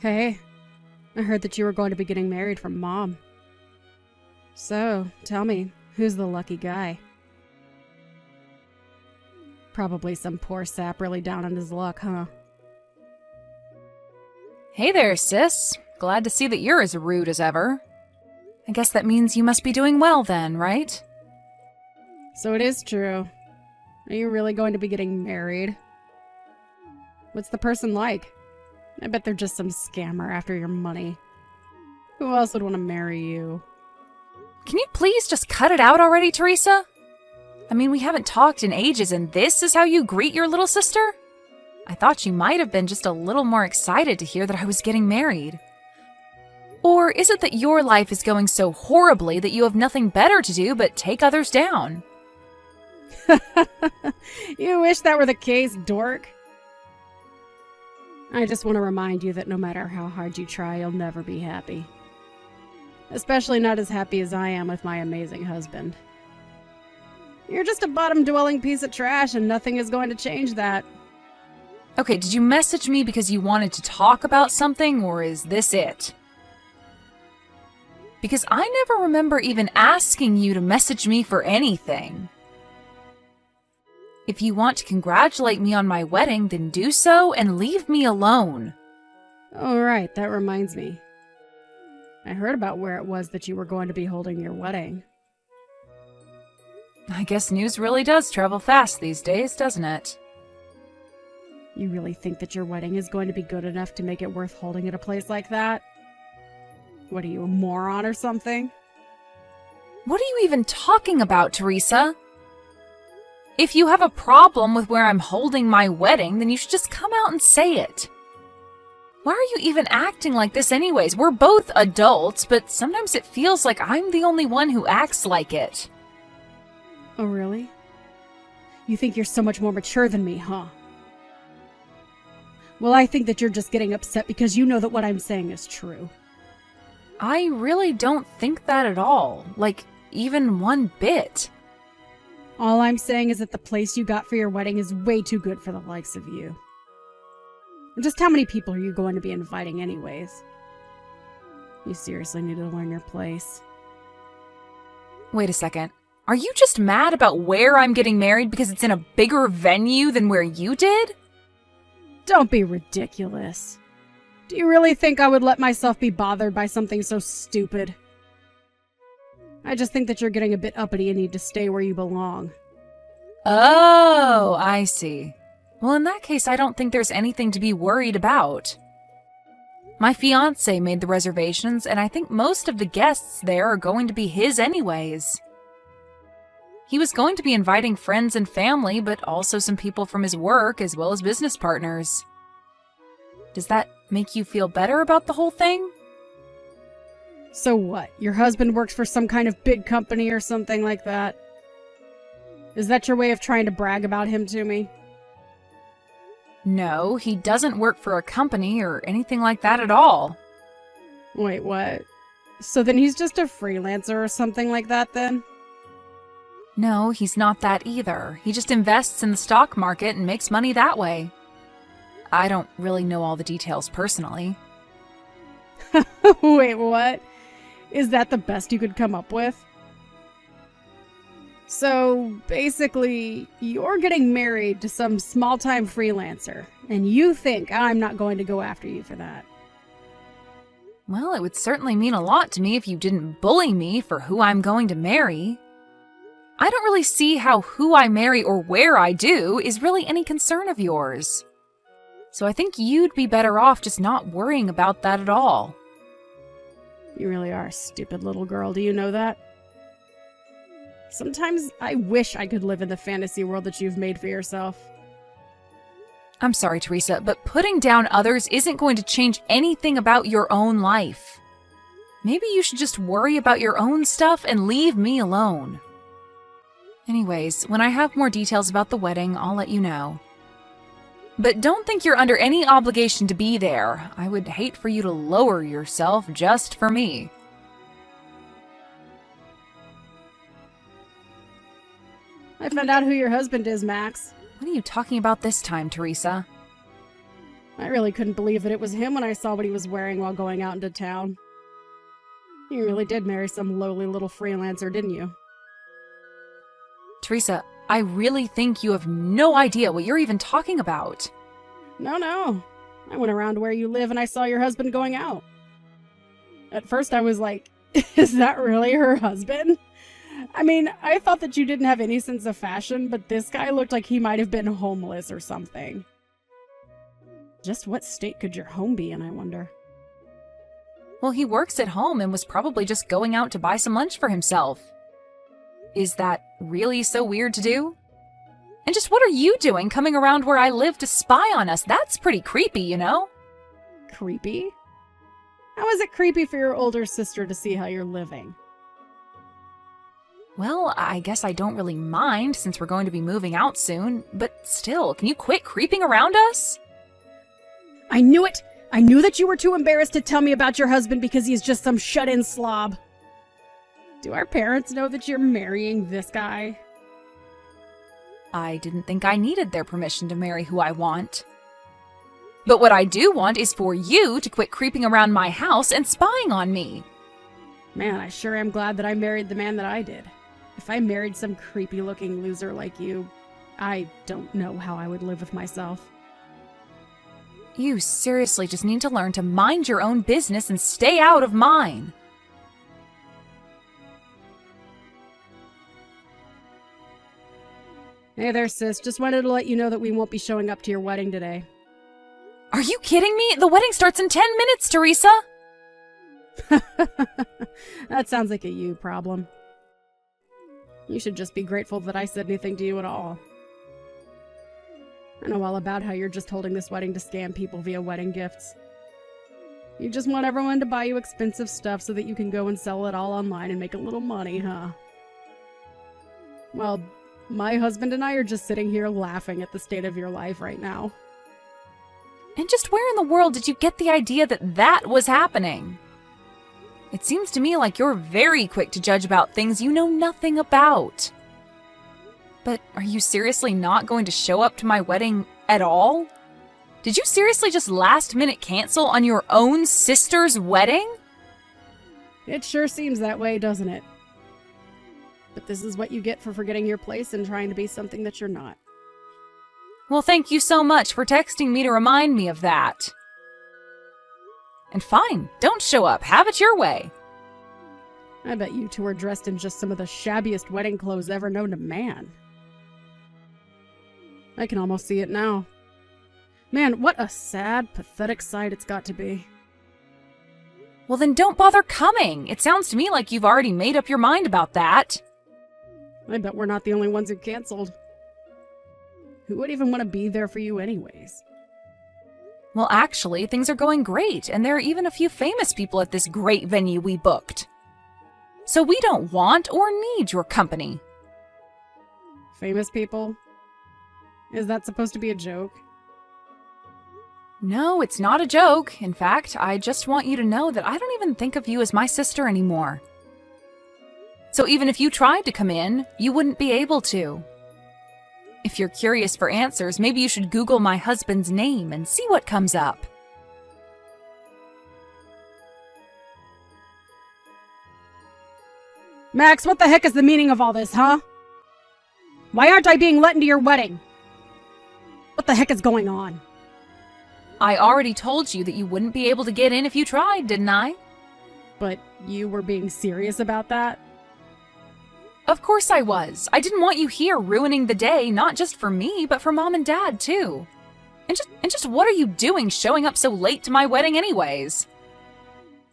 Hey, I heard that you were going to be getting married from Mom. So, tell me, who's the lucky guy? Probably some poor sap really down on his luck, huh? Hey there, sis. Glad to see that you're as rude as ever. I guess that means you must be doing well then, right? So it is true. Are you really going to be getting married? What's the person like? I bet they're just some scammer after your money. Who else would want to marry you? Can you please just cut it out already, Teresa? I mean, we haven't talked in ages and this is how you greet your little sister? I thought you might have been just a little more excited to hear that I was getting married. Or is it that your life is going so horribly that you have nothing better to do but take others down? You wish that were the case, dork. I just want to remind you that no matter how hard you try, you'll never be happy. Especially not as happy as I am with my amazing husband. You're just a bottom-dwelling piece of trash, and nothing is going to change that. Okay, did you message me because you wanted to talk about something, or is this it? Because I never remember even asking you to message me for anything. If you want to congratulate me on my wedding, then do so and leave me alone. Oh, right, that reminds me. I heard about where it was that you were going to be holding your wedding. I guess news really does travel fast these days, doesn't it? You really think that your wedding is going to be good enough to make it worth holding at a place like that? What are you, a moron or something? What are you even talking about, Teresa? If you have a problem with where I'm holding my wedding, then you should just come out and say it. Why are you even acting like this anyways? We're both adults, but sometimes it feels like I'm the only one who acts like it. Oh, really? You think you're so much more mature than me, huh? Well, I think that you're just getting upset because you know that what I'm saying is true. I really don't think that at all. Like, even one bit. All I'm saying is that the place you got for your wedding is way too good for the likes of you. And just how many people are you going to be inviting anyways? You seriously need to learn your place. Wait a second. Are you just mad about where I'm getting married because it's in a bigger venue than where you did? Don't be ridiculous. Do you really think I would let myself be bothered by something so stupid? I just think that you're getting a bit uppity and need to stay where you belong. Oh, I see. Well, in that case, I don't think there's anything to be worried about. My fiancé made the reservations, and I think most of the guests there are going to be his anyways. He was going to be inviting friends and family, but also some people from his work as well as business partners. Does that make you feel better about the whole thing? So what? Your husband works for some kind of big company or something like that? Is that your way of trying to brag about him to me? No, he doesn't work for a company or anything like that at all. Wait, what? So then he's just a freelancer or something like that then? No, he's not that either. He just invests in the stock market and makes money that way. I don't really know all the details personally. Wait, what? Is that the best you could come up with? So, basically, you're getting married to some small-time freelancer, and you think I'm not going to go after you for that. Well, it would certainly mean a lot to me if you didn't bully me for who I'm going to marry. I don't really see how who I marry or where I do is really any concern of yours. So I think you'd be better off just not worrying about that at all. You really are a stupid little girl, do you know that? Sometimes I wish I could live in the fantasy world that you've made for yourself. I'm sorry, Teresa, but putting down others isn't going to change anything about your own life. Maybe you should just worry about your own stuff and leave me alone. Anyways, when I have more details about the wedding, I'll let you know. But don't think you're under any obligation to be there. I would hate for you to lower yourself just for me. I found out who your husband is, Max. What are you talking about this time, Teresa? I really couldn't believe that it was him when I saw what he was wearing while going out into town. You really did marry some lowly little freelancer, didn't you? Teresa, I really think you have no idea what you're even talking about. No. I went around where you live and I saw your husband going out. At first I was like, is that really her husband? I mean, I thought that you didn't have any sense of fashion, but this guy looked like he might have been homeless or something. Just what state could your home be in, I wonder? Well, he works at home and was probably just going out to buy some lunch for himself. Is that really so weird to do? And just what are you doing coming around where I live to spy on us? That's pretty creepy, you know? Creepy? How is it creepy for your older sister to see how you're living? Well, I guess I don't really mind since we're going to be moving out soon, but still, can you quit creeping around us? I knew it! I knew that you were too embarrassed to tell me about your husband because he's just some shut-in slob. Do our parents know that you're marrying this guy? I didn't think I needed their permission to marry who I want. But what I do want is for you to quit creeping around my house and spying on me. Man, I sure am glad that I married the man that I did. If I married some creepy-looking loser like you, I don't know how I would live with myself. You seriously just need to learn to mind your own business and stay out of mine. Hey there, sis. Just wanted to let you know that we won't be showing up to your wedding today. Are you kidding me? The wedding starts in 10 minutes, Teresa! That sounds like a you problem. You should just be grateful that I said anything to you at all. I know all about how you're just holding this wedding to scam people via wedding gifts. You just want everyone to buy you expensive stuff so that you can go and sell it all online and make a little money, huh? Well, my husband and I are just sitting here laughing at the state of your life right now. And just where in the world did you get the idea that that was happening? It seems to me like you're very quick to judge about things you know nothing about. But are you seriously not going to show up to my wedding at all? Did you seriously just last minute cancel on your own sister's wedding? It sure seems that way, doesn't it? But this is what you get for forgetting your place and trying to be something that you're not. Well, thank you so much for texting me to remind me of that. And fine, don't show up. Have it your way. I bet you two are dressed in just some of the shabbiest wedding clothes ever known to man. I can almost see it now. Man, what a sad, pathetic sight it's got to be. Well, then don't bother coming. It sounds to me like you've already made up your mind about that. I bet we're not the only ones who canceled. Who would even want to be there for you anyways? Well, actually, things are going great, and there are even a few famous people at this great venue we booked. So we don't want or need your company. Famous people? Is that supposed to be a joke? No, it's not a joke. In fact, I just want you to know that I don't even think of you as my sister anymore. So even if you tried to come in, you wouldn't be able to. If you're curious for answers, maybe you should Google my husband's name and see what comes up. Max, what the heck is the meaning of all this, huh? Why aren't I being let into your wedding? What the heck is going on? I already told you that you wouldn't be able to get in if you tried, didn't I? But you were being serious about that? Of course I was. I didn't want you here ruining the day, not just for me, but for Mom and Dad, too. And just what are you doing showing up so late to my wedding anyways?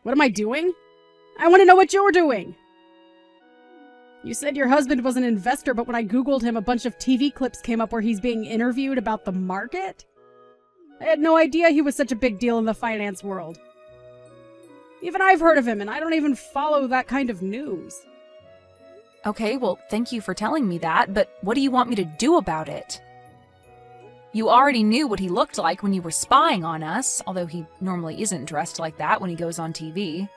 What am I doing? I want to know what you're doing. You said your husband was an investor, but when I Googled him, a bunch of TV clips came up where he's being interviewed about the market. I had no idea he was such a big deal in the finance world. Even I've heard of him, and I don't even follow that kind of news. Okay, well, thank you for telling me that, but what do you want me to do about it? You already knew what he looked like when you were spying on us, although he normally isn't dressed like that when he goes on TV.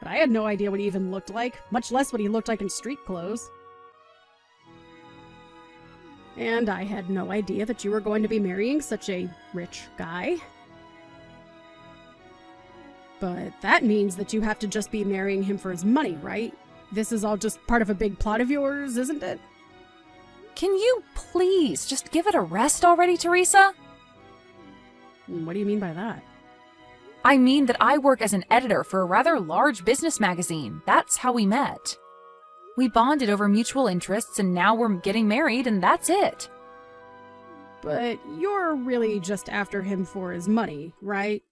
But I had no idea what he even looked like, much less what he looked like in street clothes. And I had no idea that you were going to be marrying such a rich guy. But that means that you have to just be marrying him for his money, right? This is all just part of a big plot of yours, isn't it? Can you please just give it a rest already, Teresa? What do you mean by that? I mean that I work as an editor for a rather large business magazine. That's how we met. We bonded over mutual interests, and now we're getting married, and that's it. But you're really just after him for his money, right?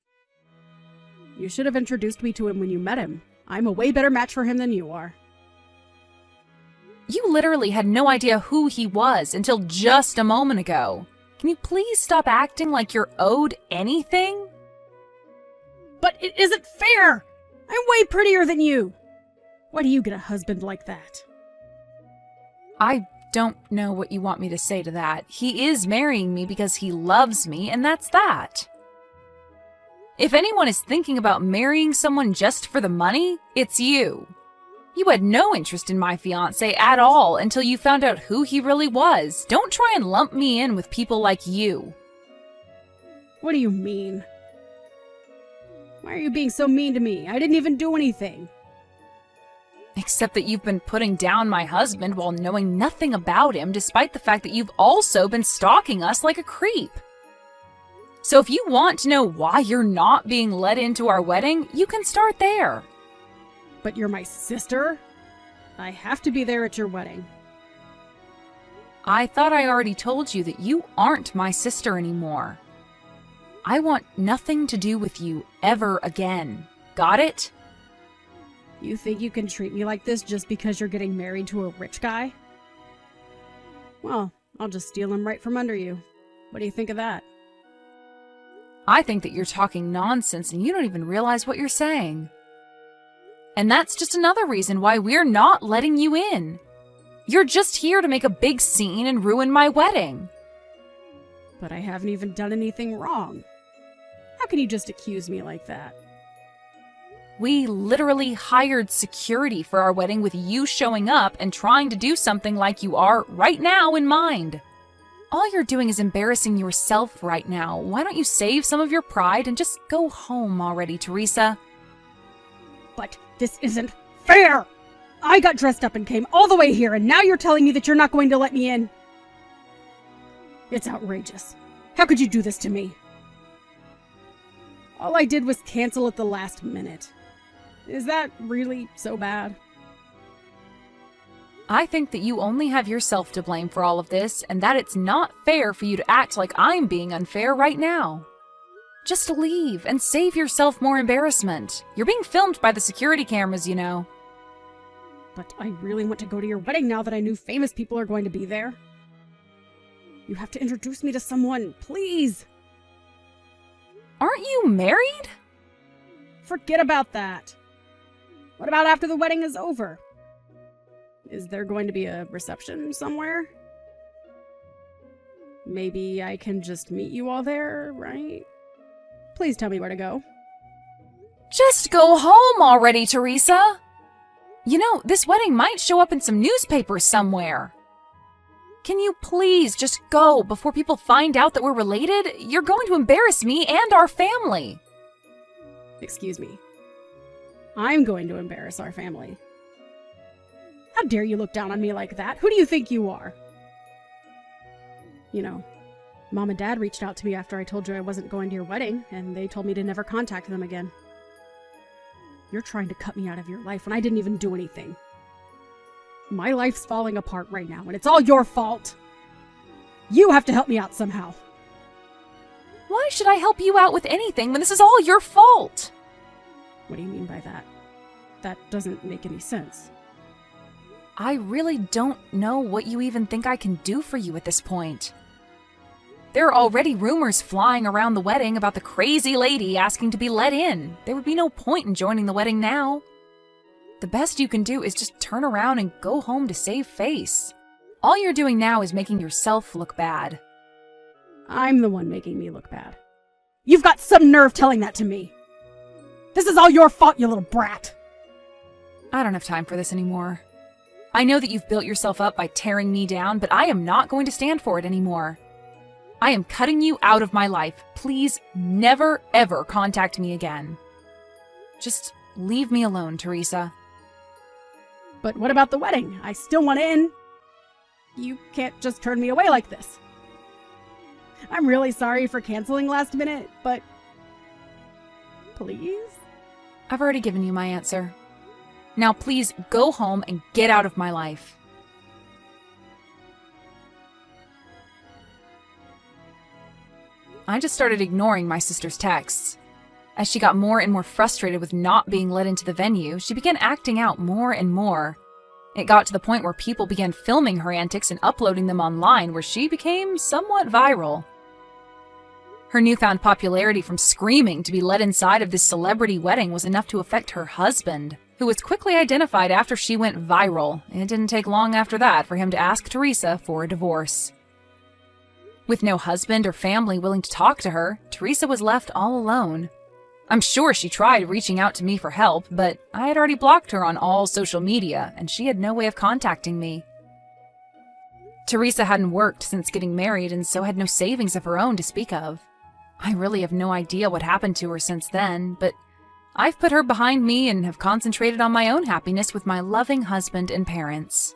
You should have introduced me to him when you met him. I'm a way better match for him than you are. You literally had no idea who he was until just a moment ago. Can you please stop acting like you're owed anything? But it isn't fair! I'm way prettier than you! Why do you get a husband like that? I don't know what you want me to say to that. He is marrying me because he loves me, and that's that. If anyone is thinking about marrying someone just for the money, it's you. You had no interest in my fiancé at all until you found out who he really was. Don't try and lump me in with people like you. What do you mean? Why are you being so mean to me? I didn't even do anything. Except that you've been putting down my husband while knowing nothing about him, despite the fact that you've also been stalking us like a creep. So if you want to know why you're not being let into our wedding, you can start there. But you're my sister? I have to be there at your wedding. I thought I already told you that you aren't my sister anymore. I want nothing to do with you ever again. Got it? You think you can treat me like this just because you're getting married to a rich guy? Well, I'll just steal him right from under you. What do you think of that? I think that you're talking nonsense and you don't even realize what you're saying. And that's just another reason why we're not letting you in. You're just here to make a big scene and ruin my wedding. But I haven't even done anything wrong. How can you just accuse me like that? We literally hired security for our wedding with you showing up and trying to do something like you are right now in mind. All you're doing is embarrassing yourself right now. Why don't you save some of your pride and just go home already, Teresa? But this isn't fair! I got dressed up and came all the way here, and now you're telling me that you're not going to let me in? It's outrageous. How could you do this to me? All I did was cancel at the last minute. Is that really so bad? I think that you only have yourself to blame for all of this, and that it's not fair for you to act like I'm being unfair right now. Just leave and save yourself more embarrassment. You're being filmed by the security cameras, you know. But I really want to go to your wedding now that I knew famous people are going to be there. You have to introduce me to someone, please! Aren't you married? Forget about that. What about after the wedding is over? Is there going to be a reception somewhere? Maybe I can just meet you all there, right? Please tell me where to go. Just go home already, Teresa! You know, this wedding might show up in some newspapers somewhere. Can you please just go before people find out that we're related? You're going to embarrass me and our family. Excuse me. I'm going to embarrass our family. How dare you look down on me like that? Who do you think you are? You know, Mom and Dad reached out to me after I told you I wasn't going to your wedding, and they told me to never contact them again. You're trying to cut me out of your life when I didn't even do anything. My life's falling apart right now, and it's all your fault. You have to help me out somehow. Why should I help you out with anything when this is all your fault? What do you mean by that? That doesn't make any sense. I really don't know what you even think I can do for you at this point. There are already rumors flying around the wedding about the crazy lady asking to be let in. There would be no point in joining the wedding now. The best you can do is just turn around and go home to save face. All you're doing now is making yourself look bad. I'm the one making me look bad. You've got some nerve telling that to me. This is all your fault, you little brat. I don't have time for this anymore. I know that you've built yourself up by tearing me down, but I am not going to stand for it anymore. I am cutting you out of my life. Please never, ever contact me again. Just leave me alone, Teresa. But what about the wedding? I still want in. You can't just turn me away like this. I'm really sorry for canceling last minute, but please? I've already given you my answer. Now please go home and get out of my life. I just started ignoring my sister's texts. As she got more and more frustrated with not being let into the venue, she began acting out more and more. It got to the point where people began filming her antics and uploading them online, where she became somewhat viral. Her newfound popularity from screaming to be let inside of this celebrity wedding was enough to affect her husband, who was quickly identified after she went viral. It didn't take long after that for him to ask Teresa for a divorce. With no husband or family willing to talk to her, Teresa was left all alone. I'm sure she tried reaching out to me for help, but I had already blocked her on all social media, and she had no way of contacting me. Teresa hadn't worked since getting married and so had no savings of her own to speak of. I really have no idea what happened to her since then, but I've put her behind me and have concentrated on my own happiness with my loving husband and parents.